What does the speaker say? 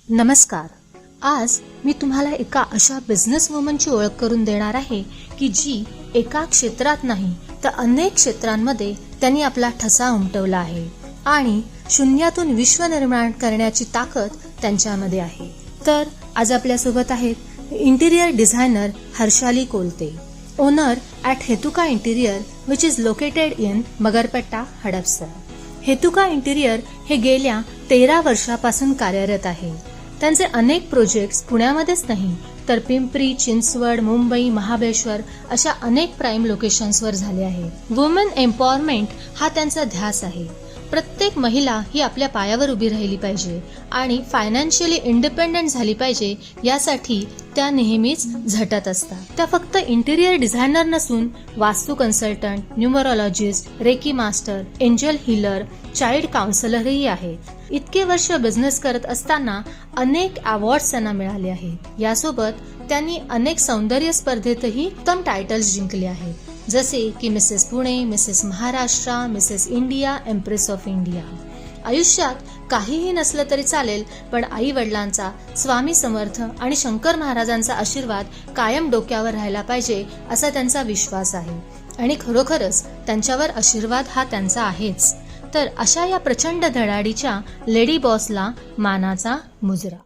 नमस्कार. आज मी तुम्हाला एका अशा बिझनेस वुमनची ओळख करून देणार आहे की जी एका क्षेत्रात नाही तर अनेक क्षेत्रांमध्ये त्यांनी आपला ठसा उमटवला आहे आणि शून्यातून विश्व निर्माण करण्याची ताकद त्यांच्यामध्ये आहे. तर आज आपल्या सोबत आहेत interior designer Harshali Kolte, owner at Hetuka interior which is located in Magarpatta, Hadapsar. Hetuka interior हे गेल्या 13 वर्षापासून कार्यरत आहे. त्यांचे अनेक प्रोजेक्ट्स पुण्यामध्येच नाही तर पिंपरी, चिंचवड, मुंबई, महाबळेश्वर अशा अनेक प्राईम लोकेशन्सवर झाले आहे. वुमन एम्पॉवरमेंट हा त्यांचा ध्यास आहे. प्रत्येक महिला ही आपल्या पायावर उभी राहिली पाहिजे आणि फायनान्शियली इंडिपेंडेंट झाली पाहिजे, यासाठी त्या नेहमीच झटत असतात. त्या फक्त इंटिरियर डिझायनर नसून vastu consultant, numerologist, reiki master, angel healer, child काउन्सिलरही आहेत. इतके वर्ष बिझनेस करत असताना अनेक अवॉर्ड्स त्यांना मिळाले आहेत. यासोबत त्यांनी अनेक सौंदर्य स्पर्धेतही उत्तम टायटल्स जिंकले आहेत, जसे की Mrs Pune, Mrs Maharashtra, Mrs India, empress of India. आयुष्यात काहीही नसलं तरी चालेल, पण आई वडिलांचा, स्वामी समर्थ आणि शंकर महाराजांचा आशीर्वाद कायम डोक्यावर राहायला पाहिजे असा त्यांचा विश्वास आहे. आणि खरोखरच त्यांच्यावर आशीर्वाद हा त्यांचा आहेच. तर अशा या प्रचंड धडाडीच्या लेडी बॉसला मानाचा मुजरा.